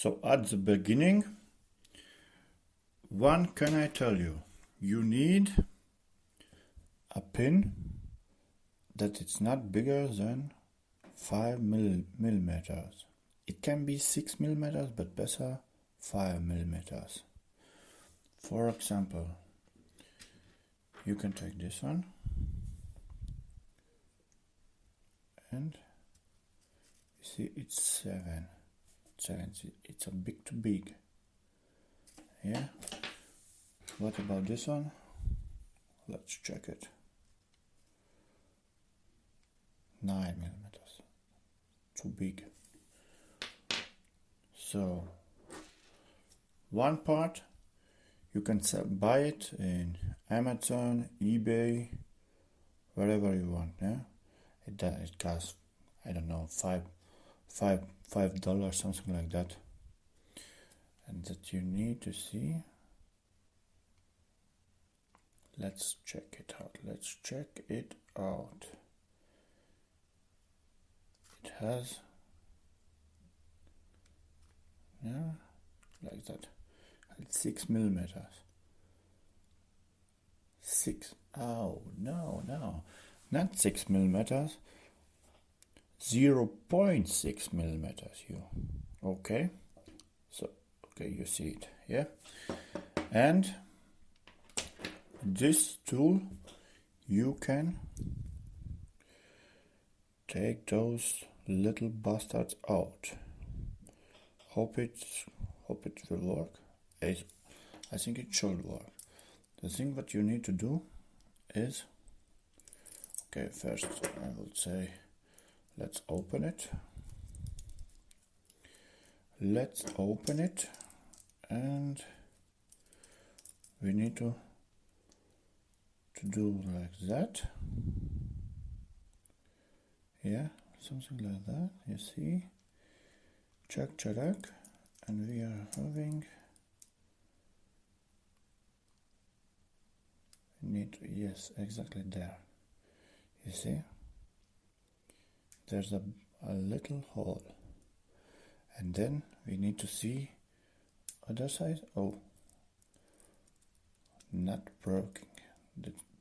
So at the beginning, one can I tell you, you need a pin that it's not bigger than 5 millimeters. It can be 6 millimeters, but better 5 millimeters. For example, you can take this one and you see it's 7. It's a bit too big. Yeah. What about this one? Let's check it. 9 millimeters. Too big. So one part you can buy it in Amazon, eBay, wherever you want. Yeah, it costs, I don't know, $5, something like that. And that you need to see. Let's check it out. It has, yeah, like that. It's 6 millimeters. 6. Oh no, not 6 millimeters. 0.6 millimeters. Okay? So okay, you see it, yeah. And this tool, you can take those little bastards out. Hope it will work. I think it should work. The thing what you need to do is, okay, first I would say let's open it. And we need to do like that. Yeah, something like that, you see. Check, and we are having, yes, exactly there. You see, there's a little hole, and then we need to see other side. Oh, not broken.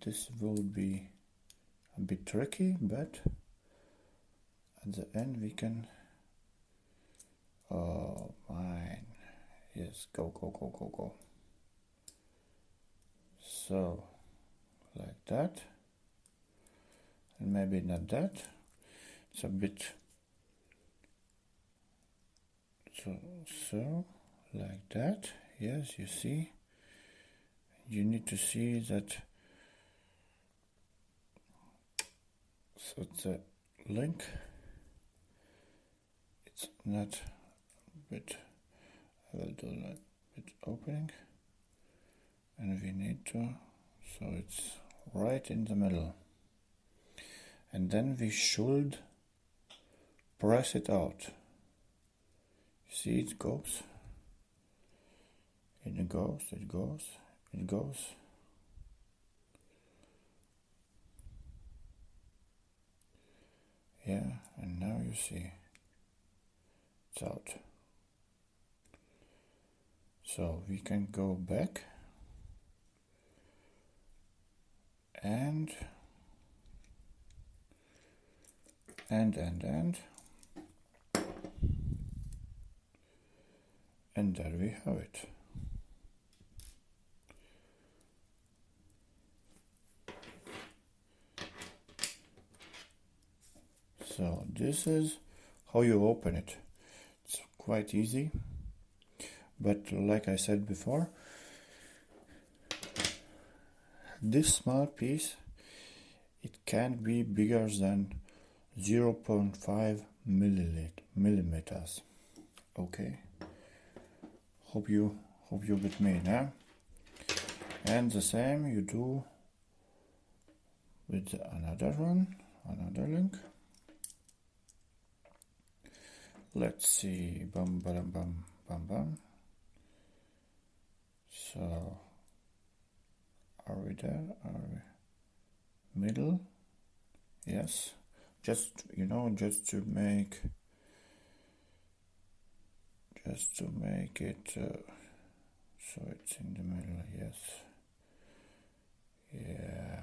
This will be a bit tricky, but at the end we can. Oh, mine. Yes, go. So, like that. And maybe not that. It's a bit. So, like that. Yes, you see. You need to see that. So the link. It's not. Bit, I will do that bit opening, and we need to, so it's right in the middle, and then we should press it out. See, it goes, yeah, and now you see it's out. So we can go back and there we have it. So this is how you open it. It's quite easy. But like I said before, this small piece, it can't be bigger than 0.5 millimeters. Okay. Hope you with me now. And the same you do with another link. Let's see. Bam. So, are we there? Are we middle? Yes. Just to make, just to make it so it's in the middle. Yes. Yeah.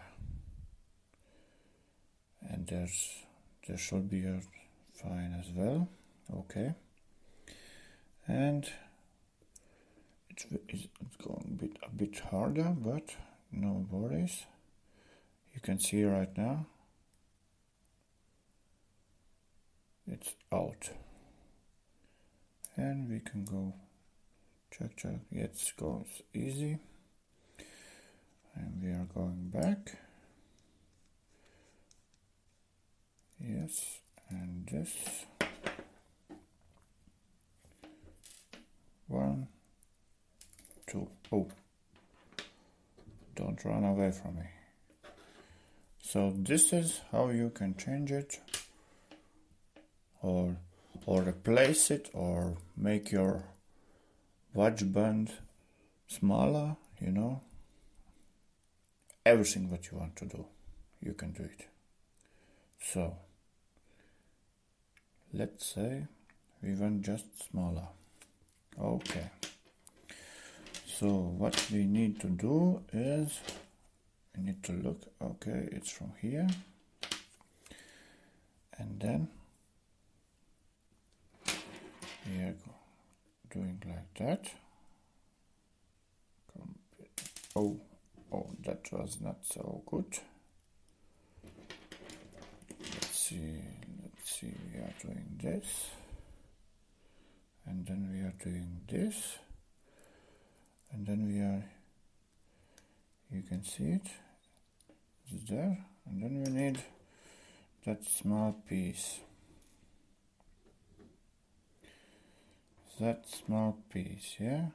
And there should be a fine as well. Okay. And it's going a bit harder, but no worries. You can see right now it's out. And we can go check. It goes easy. And we are going back. Yes, and this. 1, 2. Oh, don't run away from me. So this is how you can change it, or replace it, or make your watch band smaller, you know. Everything what you want to do, you can do it. So let's say we want just smaller. Okay. So what we need to do is we need to look. Okay, it's from here, and then we are doing like that. Oh, that was not so good. Let's see, we are doing this, and then we are doing this, and then we are, you can see it, it's there, and then we need that small piece. Yeah.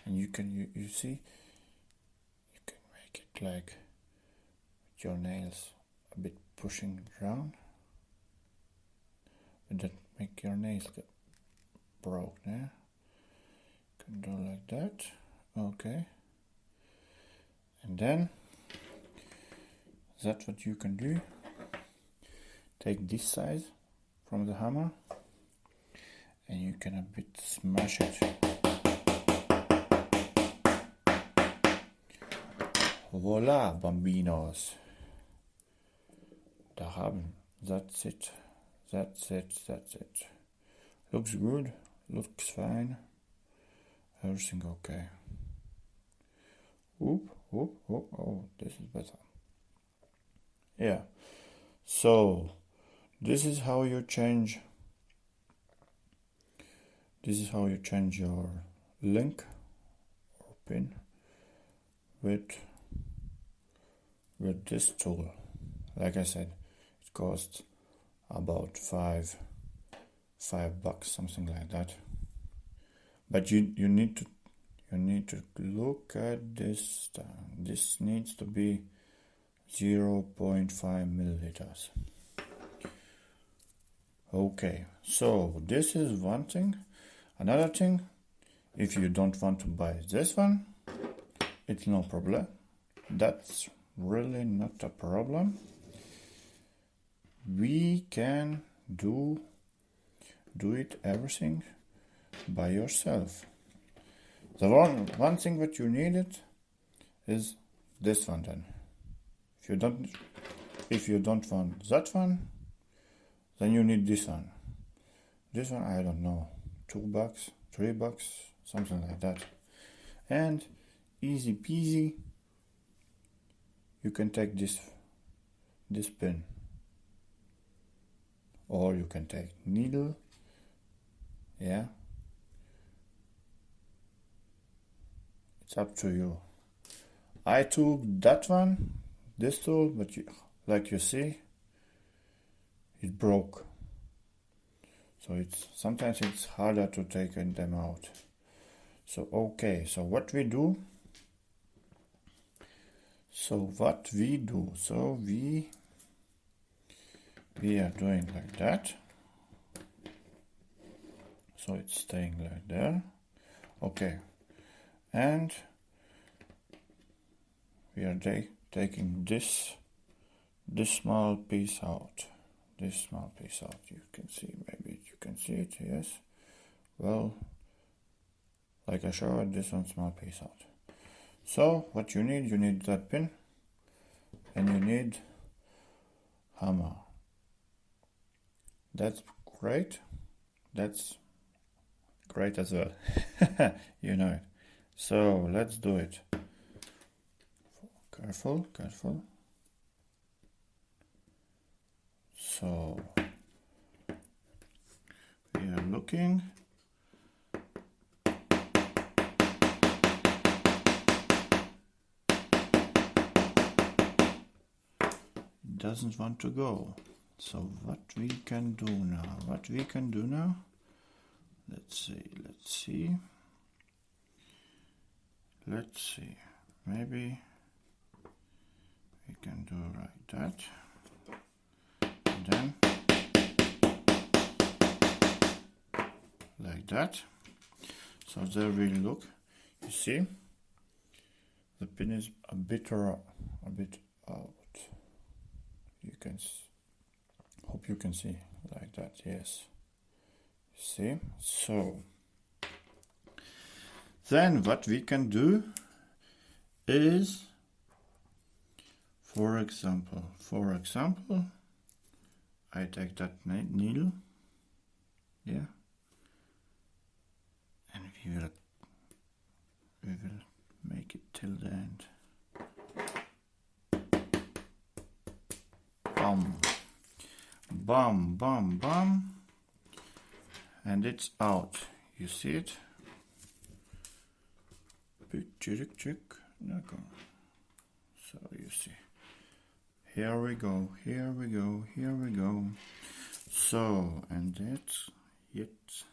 And you can, you see, you can make it like with your nails a bit pushing around, but that make your nails get broke. Yeah, you can do like that. Okay, and then that's what you can do. Take this size from the hammer, and you can a bit smash it. Voila, bambinos. Da haben. That's it. Looks good. Looks fine. Everything okay. Oh, this is better. Yeah. So, this is how you change. This is how you change your link or pin with this tool. Like I said, it costs about $5, something like that. But you need to look at this. This needs to be 0.5 milliliters. Okay, so this is one thing. Another thing, if you don't want to buy this one, it's no problem. That's really not a problem. We can do it everything by yourself. The one thing that you needed is this one. Then if you don't want that one, then you need this one. This one, I don't know, $2, $3, something like that. And easy peasy, you can take this pin, or you can take needle. Yeah, it's up to you. I took that one, this tool, but like you see, it broke. So sometimes it's harder to take them out. So okay, so what we do? So we are doing like that. So it's staying like there. Okay, and we are taking this small piece out. You can see, maybe you can see it, yes. Well, like I showed, this one small piece out. So what you need that pin, and you need hammer. That's great. That's great as well. You know it. So let's do it. Careful, careful. So we are looking. It doesn't want to go. So what we can do now? Let's see. Maybe we can do like that. And then like that. So there we look. You see, the pin is a bit out. You can hope you can see like that. Yes. See. So then what we can do is, for example, I take that needle, yeah, and we will make it till the end. Bam, bam, bam, bam, and it's out. You see it? So you see. Here we go. So, and that's it.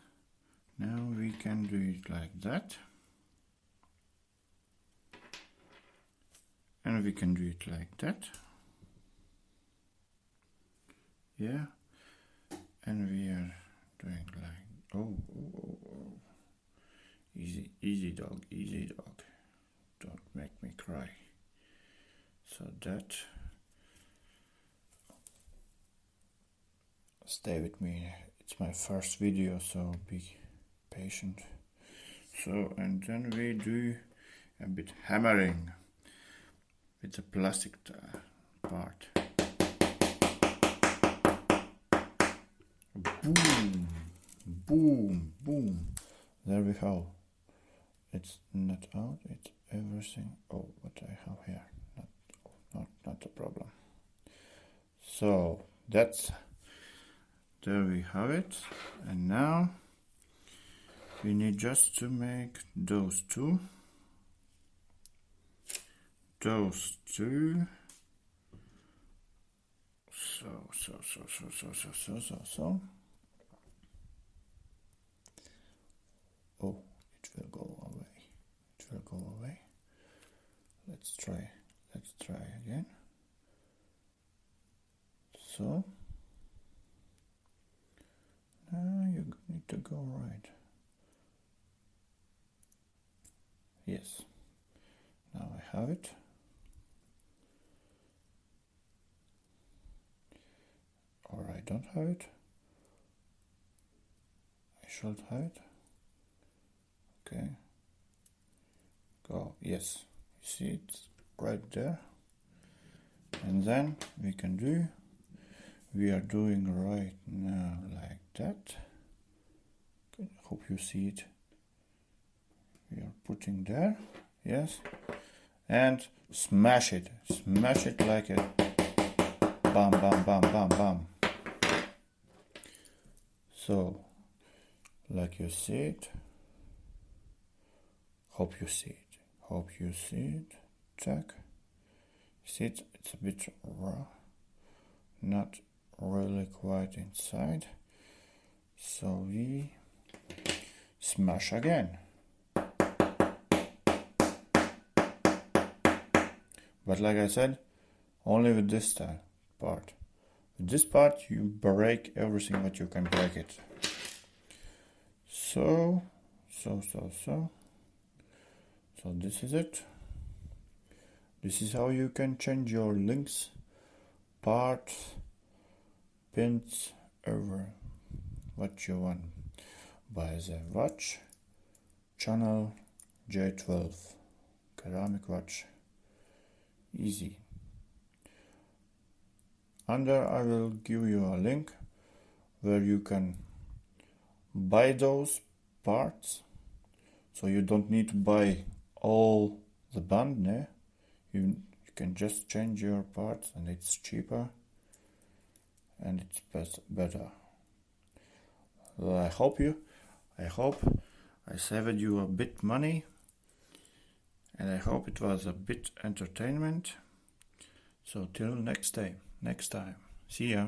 Now we can do it like that. And we can do it like that. Yeah. And we are doing like, oh. Easy dog. Don't make me cry. So that, stay with me. It's my first video, so be patient. So, and then we do a bit hammering with the plastic part. Boom, boom, boom. There we go. It's not out, it's everything. Oh, what I have here, not a problem. So that's, there we have it. And now we need just to make those two. So oh, it will go away. Let's try again. So now you need to go right. Yes, now I have it. Or I don't have it. I should have it. Okay. Go. Yes. You see it's right there. And then we are doing right now like that. Okay. Hope you see it. We are putting there. Yes. And smash it like a bam, bam, bam, bam, bam. So, like you see it. Hope you see it. Check. See it? It's a bit raw. Not really quite inside. So we smash again. But like I said, only with this part. With this part, you break everything that you can break it. So this is it. This is how you can change your links, parts, pins, what you want. Buy the watch Chanel J12 ceramic watch. Easy. Under I will give you a link where you can buy those parts, so you don't need to buy all the band. No? You can just change your parts and it's cheaper and it's better. Well, I hope I saved you a bit money, and I hope it was a bit entertainment. So till next time. See ya.